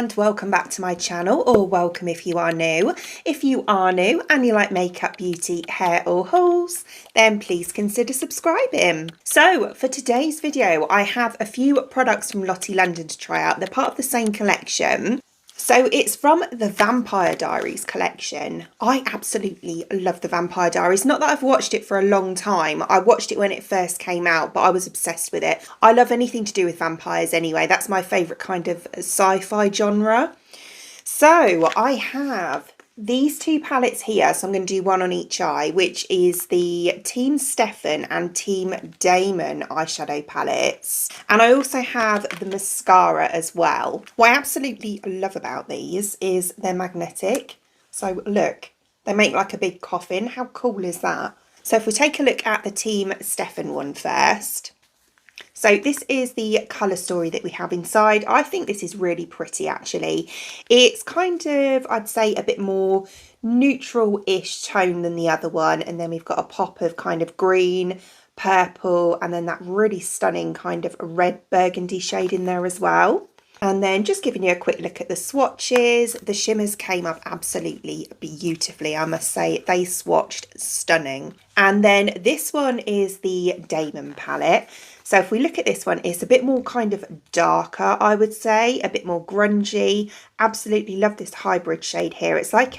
and welcome back to my channel, or welcome if you are new. If you are new and you like makeup, beauty, hair or hauls, then please consider subscribing. So for today's video I have a few products from Lottie London to try out. They're part of the same collection. So it's from the Vampire Diaries collection. I absolutely love the Vampire Diaries. Not that I've watched it for a long time. I watched it when it first came out, but I was obsessed with it. I love anything to do with vampires anyway. That's my favourite kind of sci-fi genre. So I have these two palettes here, so I'm going to do one on each eye, which is the Team Stefan and Team Damon eyeshadow palettes. And I also have the mascara as well. What I absolutely love about these is they're magnetic. So look, they make like a big coffin. How cool is that? So if we take a look at the Team Stefan one first. So this is the colour story that we have inside. I think this is really pretty actually. It's kind of, I'd say, a bit more neutral-ish tone than the other one. And then we've got a pop of kind of green, purple, and then that really stunning kind of red burgundy shade in there as well. And then just giving you a quick look at the swatches. The shimmers came up absolutely beautifully, I must say. They swatched stunning. And then this one is the Damon palette. So if we look at this one, it's a bit more kind of darker, I would say, a bit more grungy. Absolutely love this hybrid shade here. It's like,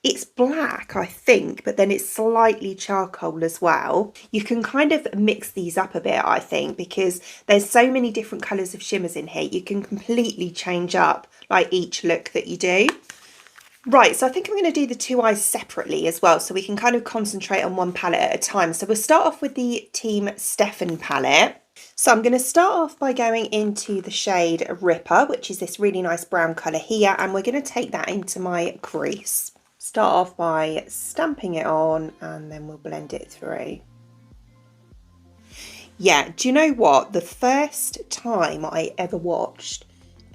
it's black, I think, but then it's slightly charcoal as well. You can kind of mix these up a bit, I think, because there's so many different colours of shimmers in here. You can completely change up like each look that you do. Right, so I think I'm going to do the two eyes separately as well, so we can kind of concentrate on one palette at a time. So we'll start off with the Team Stefan palette. So I'm going to start off by going into the shade Ripper, which is this really nice brown colour here, and we're going to take that into my crease. Start off by stamping it on and then we'll blend it through. Yeah, do you know what? The first time I ever watched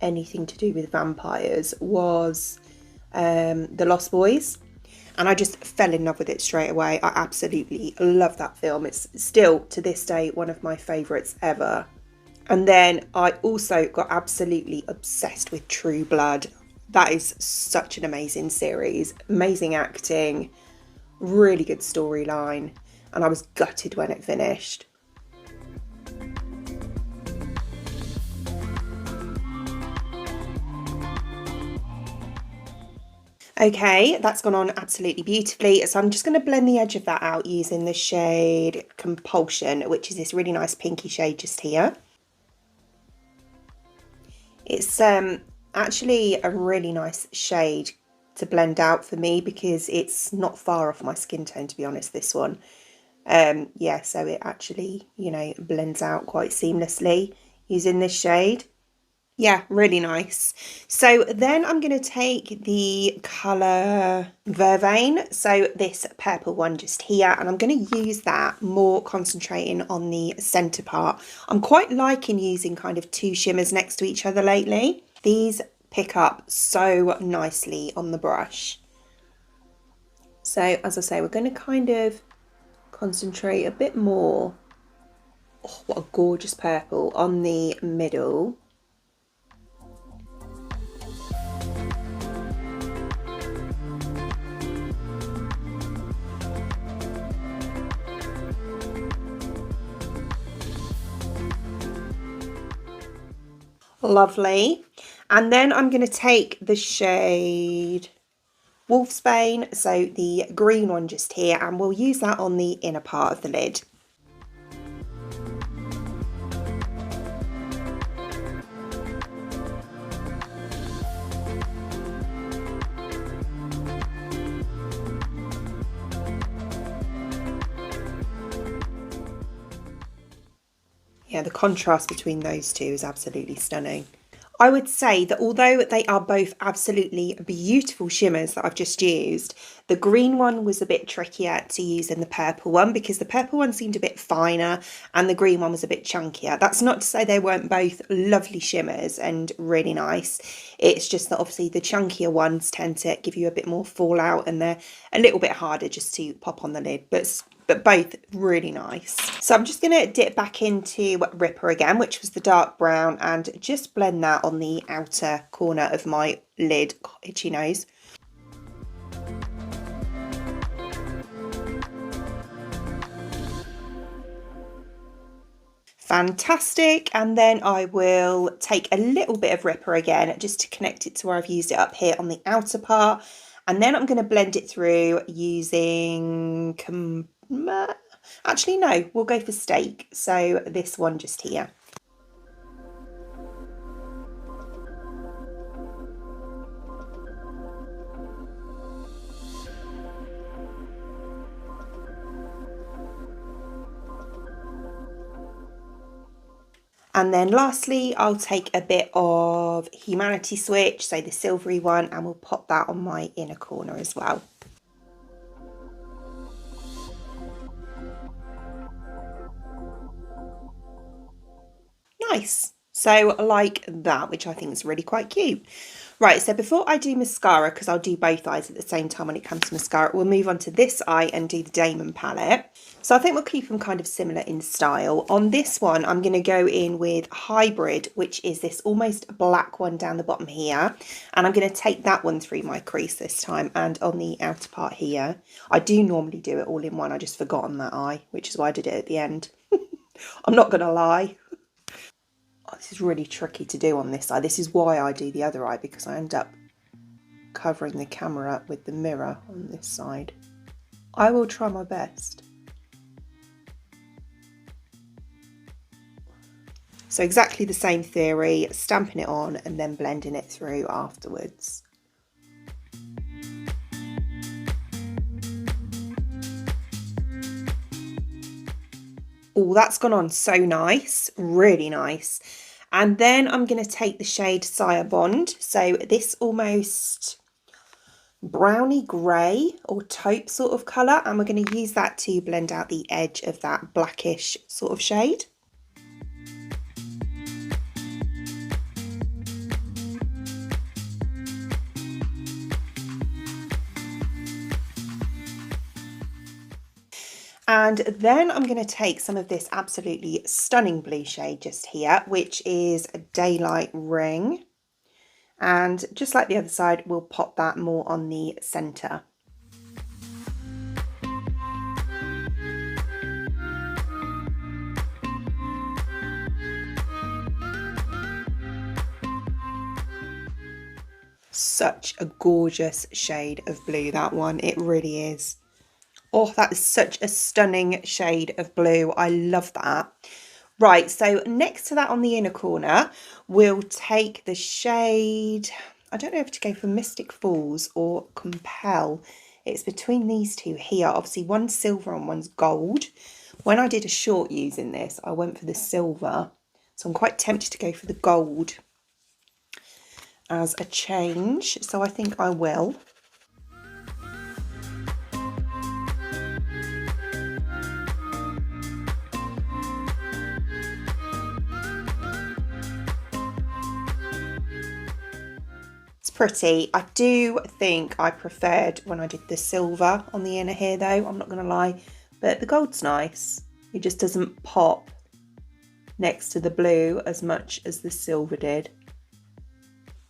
anything to do with vampires was The Lost Boys, and I just fell in love with it straight away. I absolutely love that film. It's still to this day one of my favourites ever. And then I also got absolutely obsessed with True Blood. That is such an amazing series, amazing acting, really good storyline, and I was gutted when it finished. Okay, that's gone on absolutely beautifully. So I'm just going to blend the edge of that out using the shade Compulsion, which is this really nice pinky shade just here. It's actually a really nice shade to blend out for me because it's not far off my skin tone, to be honest, this one. Yeah, so it actually, you know, blends out quite seamlessly using this shade. Yeah, really nice. So then I'm going to take the colour Vervain, so this purple one just here, and I'm going to use that more concentrating on the centre part. I'm quite liking using kind of two shimmers next to each other lately. These pick up so nicely on the brush. So as I say, we're going to kind of concentrate a bit more. Oh, what a gorgeous purple on the middle. Lovely. And then I'm going to take the shade Wolfsbane, so the green one just here, and we'll use that on the inner part of the lid. Yeah, the contrast between those two is absolutely stunning. I would say that although they are both absolutely beautiful shimmers that I've just used, the green one was a bit trickier to use than the purple one because the purple one seemed a bit finer and the green one was a bit chunkier. That's not to say they weren't both lovely shimmers and really nice. It's just that obviously the chunkier ones tend to give you a bit more fallout and they're a little bit harder just to pop on the lid, but but both really nice. So I'm just going to dip back into Ripper again, which was the dark brown, and just blend that on the outer corner of my lid. God, itchy nose. Fantastic. And then I will take a little bit of Ripper again, just to connect it to where I've used it up here on the outer part. And then I'm going to blend it through using, actually no, we'll go for Steak. So this one just here. And then lastly, I'll take a bit of Humanity Switch, so the silvery one, and we'll pop that on my inner corner as well. Nice. So like that, which I think is really quite cute. Right, so before I do mascara, because I'll do both eyes at the same time when it comes to mascara, we'll move on to this eye and do the Damon palette. So I think we'll keep them kind of similar in style. On this one, I'm going to go in with Hybrid, which is this almost black one down the bottom here. And I'm going to take that one through my crease this time and on the outer part here. I do normally do it all in one. I just forgot on that eye, which is why I did it at the end. I'm not going to lie. Oh, this is really tricky to do on this eye. This is why I do the other eye, because I end up covering the camera with the mirror on this side. I will try my best. So exactly the same theory, stamping it on and then blending it through afterwards. Oh, that's gone on so nice, really nice. And then I'm going to take the shade Sire Bond. So this almost browny grey or taupe sort of colour, and we're going to use that to blend out the edge of that blackish sort of shade. And then I'm going to take some of this absolutely stunning blue shade just here, which is a Daylight Ring. And just like the other side, we'll pop that more on the centre. Such a gorgeous shade of blue, that one. It really is. Oh, that is such a stunning shade of blue. I love that. Right, so next to that on the inner corner, we'll take the shade, I don't know if to go for Mystic Falls or Compel. It's between these two here. Obviously, one's silver and one's gold. When I did a short using this, I went for the silver. So I'm quite tempted to go for the gold as a change. So I think I will. Pretty. I do think I preferred when I did the silver on the inner here though, I'm not going to lie, but the gold's nice. It just doesn't pop next to the blue as much as the silver did.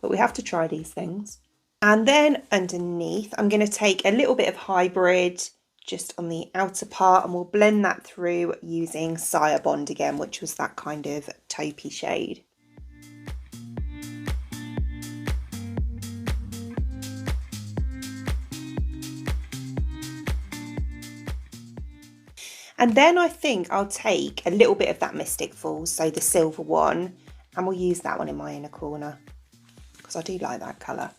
But we have to try these things. And then underneath, I'm going to take a little bit of Hybrid just on the outer part, and we'll blend that through using Sire Bond again, which was that kind of taupey shade. And then I think I'll take a little bit of that Mystic Falls, so the silver one, and we'll use that one in my inner corner because I do like that colour.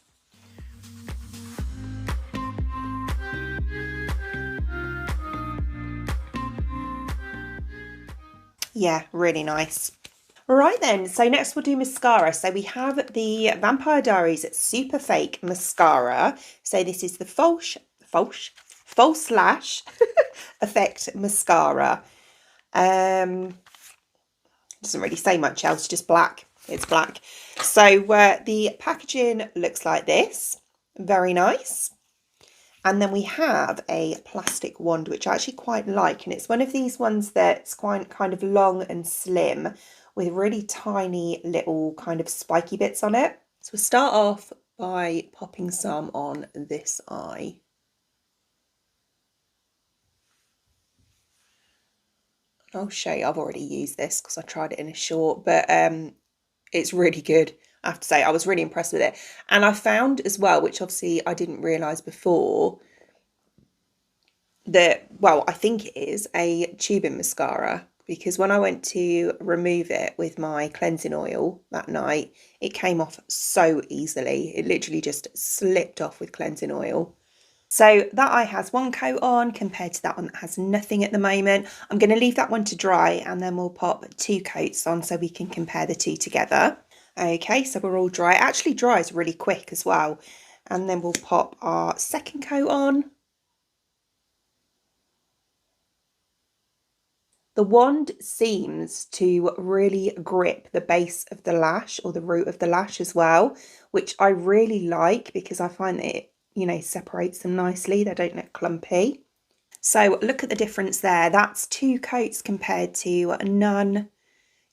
Yeah, really nice. Right then, so next we'll do mascara. So we have the Vampire Diaries Superfake Mascara. So this is the False Lash Effect Mascara. Doesn't really say much else, just black. It's black. So the packaging looks like this. Very nice. And then we have a plastic wand, which I actually quite like. And it's one of these ones that's quite kind of long and slim with really tiny little kind of spiky bits on it. So we'll start off by popping some on this eye. I'll show you, I've already used this because I tried it in a short, but it's really good. I have to say, I was really impressed with it. And I found as well, which obviously I didn't realise before, that, well, I think it is a tubing mascara, because when I went to remove it with my cleansing oil that night, it came off so easily. It literally just slipped off with cleansing oil. So that eye has one coat on compared to that one that has nothing at the moment. I'm going to leave that one to dry and then we'll pop 2 coats on so we can compare the two together. Okay, so we're all dry. It actually dries really quick as well. And then we'll pop our second coat on. The wand seems to really grip the base of the lash or the root of the lash as well, which I really like because I find that it, you know, separates them nicely. They don't look clumpy. So look at the difference there. That's 2 coats compared to none.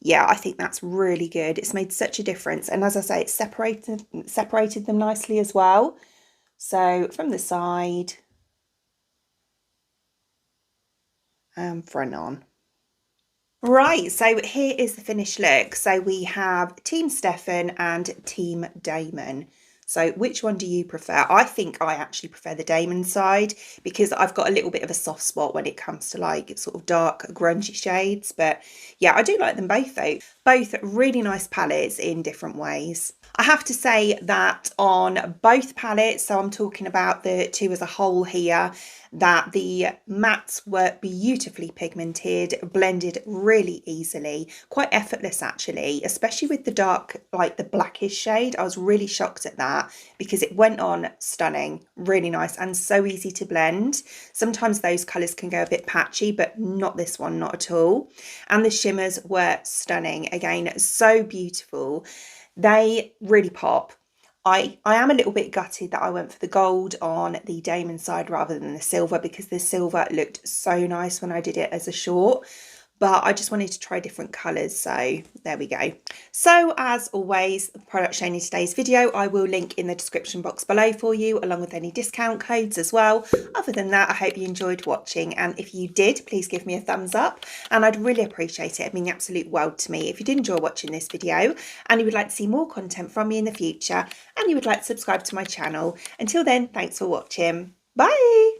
Yeah, I think that's really good. It's made such a difference. And as I say, it's separated them nicely as well. So from the side and front on. Right, so here is the finished look. So we have Team Stefan and Team Damon. So which one do you prefer? I think I actually prefer the Damon side because I've got a little bit of a soft spot when it comes to like sort of dark grungy shades. But yeah, I do like them both though. Both really nice palettes in different ways. I have to say that on both palettes, so I'm talking about the two as a whole here, that the mattes were beautifully pigmented, blended really easily, quite effortless actually, especially with the dark, like the blackish shade. I was really shocked at that because it went on stunning, really nice and so easy to blend. Sometimes those colours can go a bit patchy, but not this one, not at all. And the shimmers were stunning, again, so beautiful. They really pop. I am a little bit gutted that I went for the gold on the Damon side rather than the silver because the silver looked so nice when I did it as a short. But I just wanted to try different colours, so there we go. So as always, the product shown in today's video, I will link in the description box below for you, along with any discount codes as well. Other than that, I hope you enjoyed watching, and if you did, please give me a thumbs up, and I'd really appreciate it. It'd mean the absolute world to me if you did enjoy watching this video, and you would like to see more content from me in the future, and you would like to subscribe to my channel. Until then, thanks for watching. Bye!